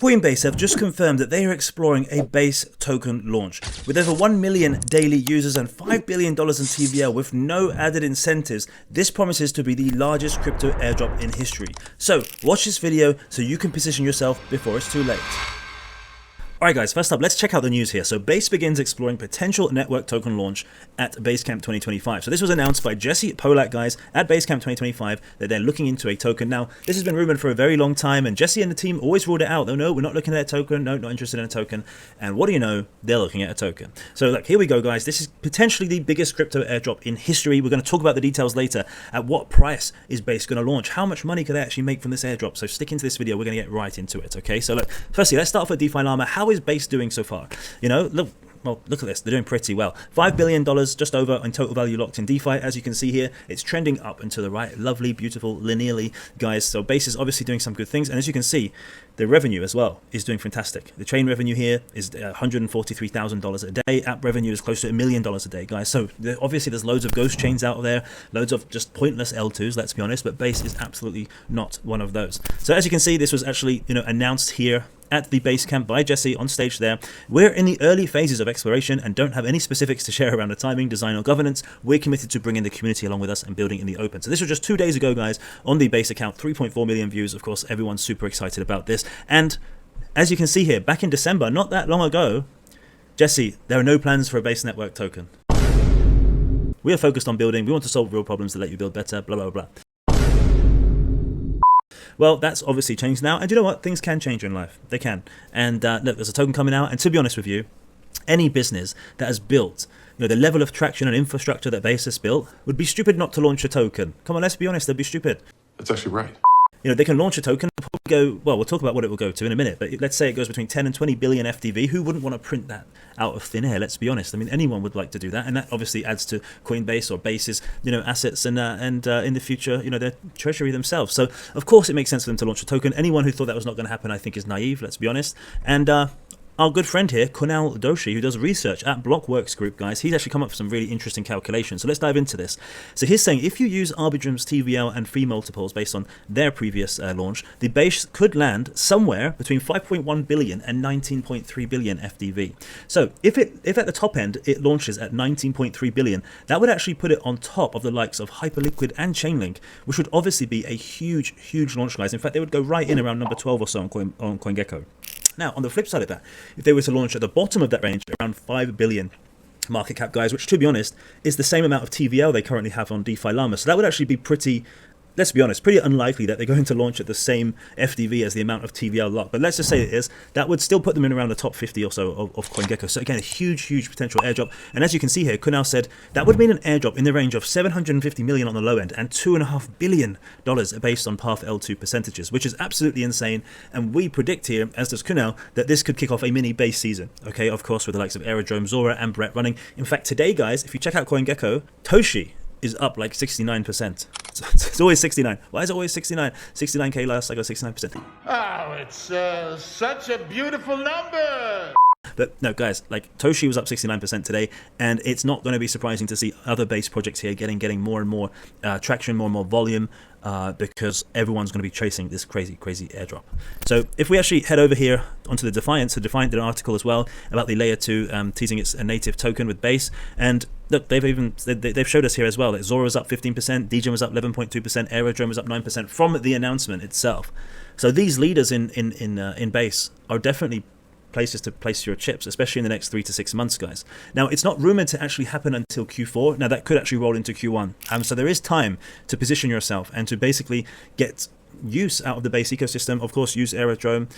Coinbase have just confirmed that they are exploring a base token launch. With over 1 million daily users and $5 billion in TVL with no added incentives, this promises to be the largest crypto airdrop in history. So watch this video so you can position yourself before it's too late. Alright guys, first up, let's check out the news here. So Base begins exploring potential network token launch at Basecamp 2025. So this was announced by Jesse Polak, guys, at Basecamp 2025 that they're looking into a token. Now, this has been rumored for a very long time, and Jesse and the team always ruled it out. No, we're not looking at a token. No, not interested in a token. And what do you know? They're looking at a token. So look, here we go, guys. This is potentially the biggest crypto airdrop in history. We're going to talk about the details later. At what price is Base going to launch? How much money could they actually make from this airdrop? So stick into this video. We're going to get right into it, okay? So look, firstly, let's start off with DeFi Llama. How is Base doing so far? You know, look at this. They're doing pretty well. $5 billion just over in total value locked in DeFi. As you can see here, it's trending up and to the right. Lovely, beautiful, linearly, guys. So Base is obviously doing some good things. And as you can see, the revenue as well is doing fantastic. The chain revenue here is $143,000 a day. App revenue is close to $1 million a day, guys. So obviously there's loads of ghost chains out there, loads of just pointless L2s, let's be honest, but Base is absolutely not one of those. So as you can see, this was actually, announced here at the Basecamp by Jesse on stage there. We're in the early phases of exploration and don't have any specifics to share around the timing, design or governance. We're committed to bringing the community along with us and building in the open. So this was just 2 days ago, guys, on the Base account, 3.4 million views. Of course, everyone's super excited about this. And as you can see here, back in December, not that long ago, Jesse, there are no plans for a Base network token. We are focused on building. We want to solve real problems to let you build better, blah, blah, blah. Well, that's obviously changed now, and you know what? Things can change in life. They can. And look, there's a token coming out, and to be honest with you, any business that has built the level of traction and infrastructure that Base has built would be stupid not to launch a token. Come on, let's be honest, they'd be stupid. That's actually right. They can launch a token, go, well, we'll talk about what it will go to in a minute, but let's say it goes between 10 and 20 billion FDV. Who wouldn't want to print that out of thin air? Let's be honest. I mean, anyone would like to do that, and that obviously adds to Coinbase or Base's, assets and in the future, their treasury themselves. So, of course, it makes sense for them to launch a token. Anyone who thought that was not going to happen, I think, is naive, let's be honest. And our good friend here, Kunal Doshi, who does research at Blockworks Group, guys, he's actually come up with some really interesting calculations. So let's dive into this. So he's saying if you use Arbitram's TVL and fee multiples based on their previous launch, the Base could land somewhere between 5.1 billion and 19.3 billion FDV. So if at the top end it launches at 19.3 billion, that would actually put it on top of the likes of Hyperliquid and Chainlink, which would obviously be a huge, huge launch, guys. In fact, they would go right in around number 12 or so on CoinGecko. Now, on the flip side of that, if they were to launch at the bottom of that range, around 5 billion market cap, guys, which, to be honest, is the same amount of TVL they currently have on DeFi Llama. So that would actually be pretty, let's be honest, pretty unlikely that they're going to launch at the same FDV as the amount of TVL locked. But let's just say it is. That would still put them in around the top 50 or so of CoinGecko. So again, a huge, huge potential airdrop. And as you can see here, Kunal said that would mean an airdrop in the range of 750 million on the low end and $2.5 billion based on Path L2 percentages, which is absolutely insane. And we predict here, as does Kunal, that this could kick off a mini Base season. Okay, of course, with the likes of Aerodrome, Zora, and Brett running. In fact, today, guys, if you check out CoinGecko, Toshi is up like 69%. It's always 69. Why is it always 69? 69K last, I got 69%. Oh, it's such a beautiful number. But no, guys, like Toshi was up 69% today, and it's not going to be surprising to see other Base projects here getting more and more traction, more and more volume, because everyone's going to be chasing this crazy airdrop. So if we actually head over here onto the Defiant, so Defiant did an article as well about the layer 2 teasing its native token with Base, and look, they've showed us here as well that Zora was up 15%, DGen was up 11.2%, Aerodrome was up 9% from the announcement itself. So these leaders in Base are definitely places to place your chips, especially in the next 3 to 6 months, guys. Now, it's not rumored to actually happen until Q4. Now, that could actually roll into Q1. So there is time to position yourself and to basically get use out of the Base ecosystem. Of course, use Aerodrome,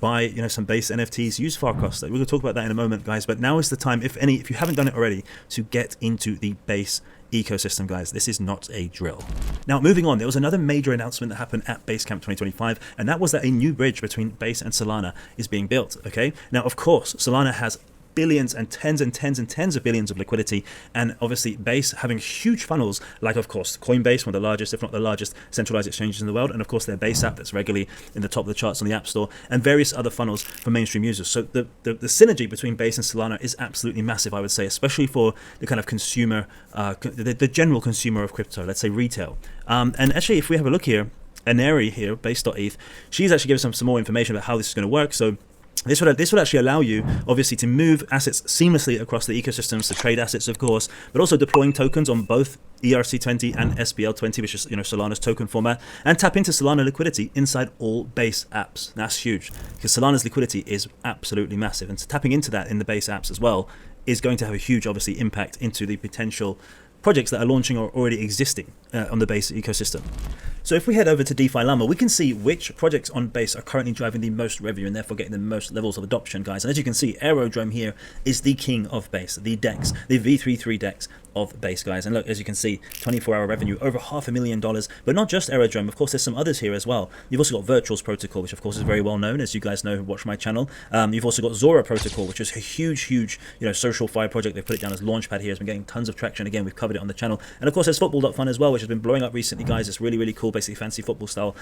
buy some Base NFTs, use Farcost. We're going to talk about that in a moment, guys. But now is the time, if you haven't done it already, to get into the Base ecosystem, guys. This is not a drill. Now, moving on, there was another major announcement that happened at Basecamp 2025, and that was that a new bridge between Base and Solana is being built. Okay, now of course Solana has billions and tens of billions of liquidity, and obviously Base having huge funnels like, of course, Coinbase, one of the largest, if not the largest, centralized exchanges in the world, and of course their Base app that's regularly in the top of the charts on the App Store, and various other funnels for mainstream users. So the synergy between Base and Solana is absolutely massive, I would say, especially for the kind of consumer, the general consumer of crypto, let's say retail. And actually, if we have a look here, Aneri here, base.eth, she's actually given some more information about how this is going to work. So this would actually allow you, obviously, to move assets seamlessly across the ecosystems, to trade assets, of course, but also deploying tokens on both ERC20 and SPL20, which is Solana's token format, and tap into Solana liquidity inside all base apps. That's huge, because Solana's liquidity is absolutely massive, and tapping into that in the base apps as well is going to have a huge, obviously, impact into the potential projects that are launching or already existing on the base ecosystem. So if we head over to DeFi Llama, we can see which projects on base are currently driving the most revenue and therefore getting the most levels of adoption, guys. And as you can see, Aerodrome here is the king of base, the DEX, the V33 DEX of base, guys. And look, as you can see, 24-hour revenue over $500,000. But not just Aerodrome, of course, there's some others here as well. You've also got Virtuals Protocol, which of course is very well known, as you guys know who watch my channel. You've also got Zora Protocol, which is a huge social fire project. They've put it down as launchpad here. It's been getting tons of traction. Again, we've covered it on the channel. And of course, there's Football.fun as well, which has been blowing up recently, guys. It's really cool, basically fancy football style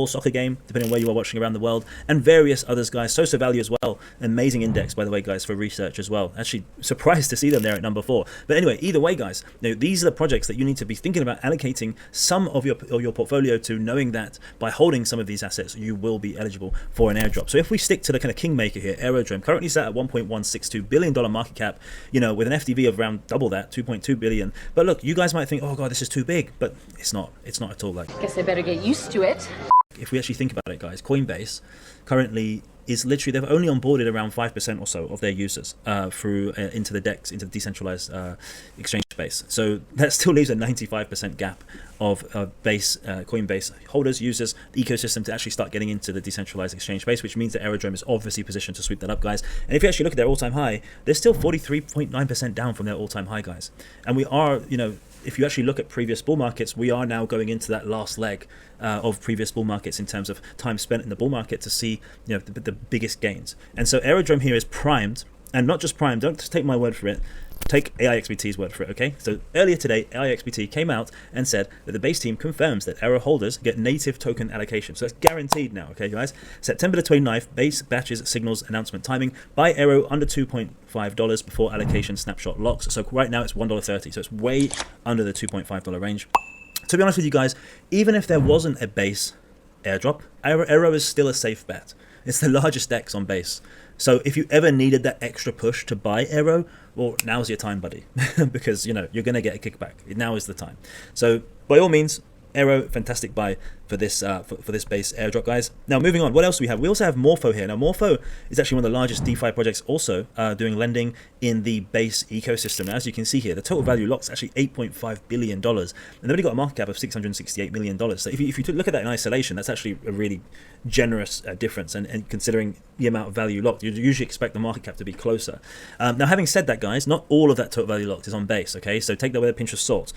soccer game, depending on where you are watching around the world, and various others, guys. Sosa Value as well, amazing index, by the way, guys, for research as well. Actually surprised to see them there at number 4. But anyway, either way, guys, these are the projects that you need to be thinking about allocating some of your portfolio to, knowing that by holding some of these assets, you will be eligible for an airdrop. So if we stick to the kind of kingmaker here, Aerodrome, currently sat at $1.162 billion market cap, with an FDV of around double that, 2.2 billion. But look, you guys might think, oh god, this is too big, but it's not at all. Like, guess I better get used to it. If we actually think about it, guys, Coinbase currently is literally, they've only onboarded around 5% or so of their users through into the DEX, into the decentralized exchange space. So that still leaves a 95% gap of base Coinbase holders, users, the ecosystem to actually start getting into the decentralized exchange space, which means that Aerodrome is obviously positioned to sweep that up, guys. And if you actually look at their all-time high, they're still 43.9% down from their all-time high, guys. And we are, if you actually look at previous bull markets, we are now going into that last leg of previous bull markets in terms of time spent in the bull market to see the biggest gains. And so Aerodrome here is primed, and not just primed, don't just take my word for it, take AIXBT's word for it, okay? So earlier today, AIXBT came out and said that the base team confirms that Aero holders get native token allocation. So that's guaranteed now, okay, guys? September the 29th, base batches signals announcement timing. Buy Aero under $2.5 before allocation snapshot locks. So right now it's $1.30, so it's way under the $2.5 range. To be honest with you guys, even if there wasn't a base airdrop, Aero is still a safe bet. It's the largest DEX on base. So if you ever needed that extra push to buy Aero, well, now's your time, buddy, because you're going to get a kickback. Now is the time. So by all means, Aero, fantastic buy for this for this base airdrop, guys. Now moving on, what else do we have? We also have Morpho here. Now Morpho is actually one of the largest DeFi projects, also doing lending in the base ecosystem. Now, as you can see here, the total value locked is actually $8.5 billion, and they've only got a market cap of $668 million. So if you look at that in isolation, that's actually a really generous difference, and considering the amount of value locked, you'd usually expect the market cap to be closer. Now, having said that, guys, not all of that total value locked is on base, okay? So take that with a pinch of salt.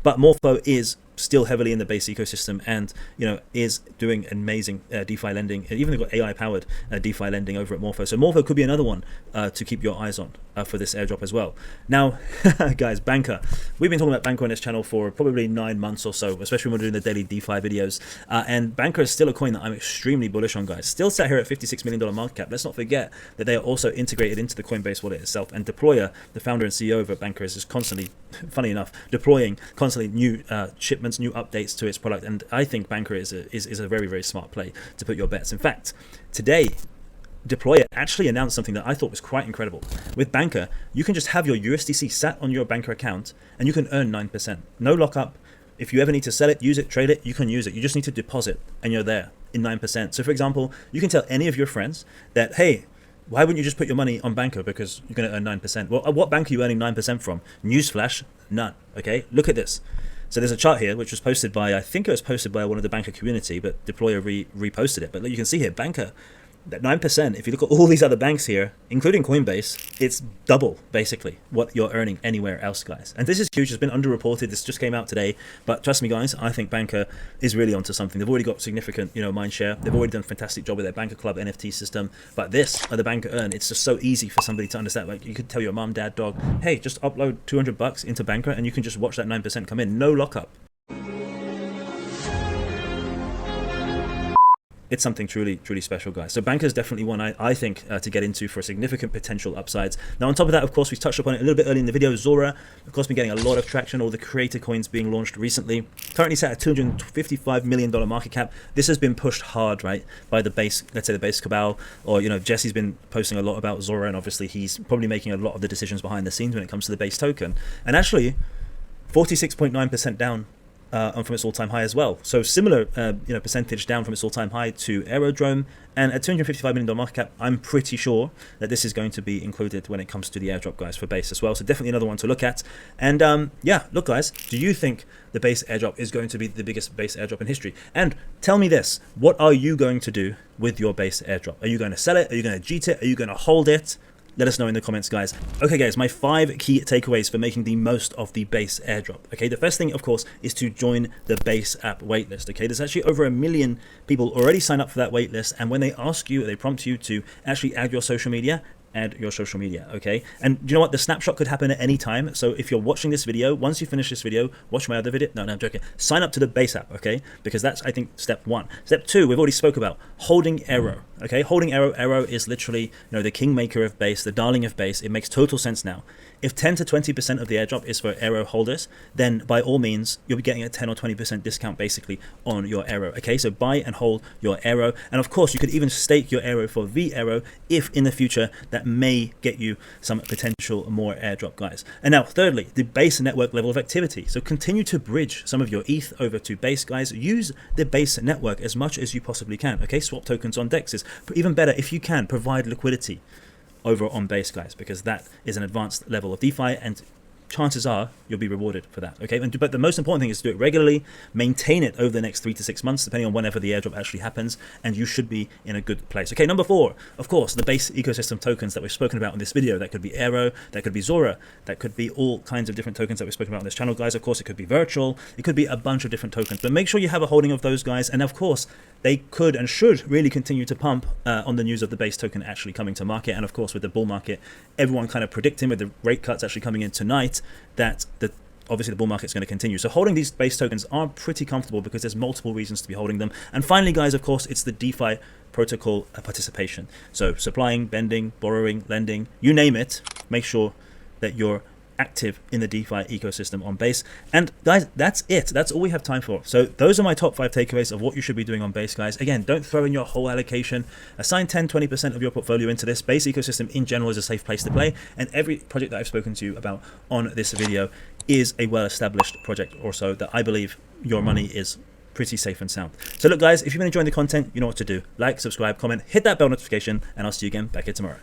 But Morpho is still heavily in the base ecosystem, and is doing amazing DeFi lending. Even they've got AI-powered DeFi lending over at Morpho. So Morpho could be another one to keep your eyes on for this airdrop as well. Now, guys, Banker. We've been talking about Banker on this channel for probably 9 months or so, especially when we're doing the daily DeFi videos. And Banker is still a coin that I'm extremely bullish on, guys. Still sat here at $56 million market cap. Let's not forget that they are also integrated into the Coinbase wallet itself. And Deployer, the founder and CEO of Banker, is just constantly, funny enough, deploying constantly new shipments, new updates to its product. And I think Banker is a very, very smart play to put your bets. In fact, today, Deployer actually announced something that I thought was quite incredible. With Banker, you can just have your USDC sat on your Banker account and you can earn 9%. No lockup. If you ever need to sell it, use it, trade it, you can use it. You just need to deposit and you're there in 9%. So for example, you can tell any of your friends that, hey, why wouldn't you just put your money on Banker because you're going to earn 9%? Well, what bank are you earning 9% from? Newsflash, none. Okay, look at this. So there's a chart here which was posted by, I think it was posted by one of the Banker community, but Deployer reposted it. But you can see here, Banker, that 9%, if you look at all these other banks here, including Coinbase, it's double, basically, what you're earning anywhere else, guys. And this is huge. It's been underreported. This just came out today. But trust me, guys, I think Banker is really onto something. They've already got significant, mind share. They've already done a fantastic job with their Banker Club NFT system. But this, the Banker Earn, it's just so easy for somebody to understand. Like, you could tell your mom, dad, dog, hey, just upload $200 into Banker, and you can just watch that 9% come in. No lockup. it's something truly special, guys. So Banker is definitely one I think to get into for significant potential upsides. Now, on top of that, of course, we touched upon it a little bit early in the video. Zora, of course, been getting a lot of traction. All the creator coins being launched recently. Currently set at $255 million market cap. This has been pushed hard, right, by the base, let's say the base cabal, or, you know, Jesse's been posting a lot about Zora, and obviously he's probably making a lot of the decisions behind the scenes when it comes to the base token. And actually, 46.9% down from its all-time high as well. So similar, percentage down from its all-time high to Aerodrome, and at $255 million market cap, I'm pretty sure that this is going to be included when it comes to the airdrop, guys, for base as well. So definitely another one to look at. And yeah, look, guys, do you think the base airdrop is going to be the biggest base airdrop in history? And tell me this: what are you going to do with your base airdrop? Are you going to sell it? Are you going to jeet it? Are you going to hold it? Let us know in the comments, guys. Okay, guys, my 5 key takeaways for making the most of the base airdrop. Okay, the first thing, of course, is to join the base app waitlist. Okay, there's actually over 1 million people already signed up for that waitlist, and when they ask you, they prompt you to actually add your social media, okay? And you know what? The snapshot could happen at any time. So if you're watching this video, once you finish this video, watch my other video. No, I'm joking. Sign up to the base app, okay? Because that's, I think, step 1. Step 2, we've already spoke about holding Aero, okay? Holding Aero. Aero is literally, you know, the kingmaker of base, the darling of base. It makes total sense now. If 10 to 20% of the airdrop is for Aero holders, then by all means, you'll be getting a 10 or 20% discount basically on your Aero. Okay, so buy and hold your Aero. And of course, you could even stake your Aero for V-Aero if in the future that may get you some potential more airdrop, guys. And now, thirdly, the base network level of activity. So continue to bridge some of your ETH over to base, guys. Use the base network as much as you possibly can. Okay, swap tokens on dexes. But even better, if you can, provide liquidity over on base, guys, because that is an advanced level of DeFi, and chances are you'll be rewarded for that. Okay, but the most important thing is to do it regularly, maintain it over the next 3 to 6 months, depending on whenever the airdrop actually happens, and you should be in a good place. Okay, number 4, of course, the base ecosystem tokens that we've spoken about in this video. That could be Aero, that could be Zora, that could be all kinds of different tokens that we've spoken about on this channel, guys. Of course, it could be virtual, it could be a bunch of different tokens, but make sure you have a holding of those, guys. And of course, they could and should really continue to pump on the news of the base token actually coming to market. And of course, with the bull market, everyone kind of predicting with the rate cuts actually coming in tonight that obviously the bull market is going to continue. So holding these base tokens are pretty comfortable because there's multiple reasons to be holding them. And finally, guys, of course, it's the DeFi protocol participation. So supplying, bending, borrowing, lending, you name it, make sure that you're active in the DeFi ecosystem on base. And guys, that's it. That's all we have time for. So those are my top 5 takeaways of what you should be doing on base, guys. Again, don't throw in your whole allocation. Assign 10-20% of your portfolio into this. Base ecosystem in general is a safe place to play, and every project that I've spoken to you about on this video is a well-established project or so that I believe your money is pretty safe and sound. So look, guys, if you've been enjoying the content, you know what to do. Like, subscribe, comment, hit that bell notification, and I'll see you again back here tomorrow.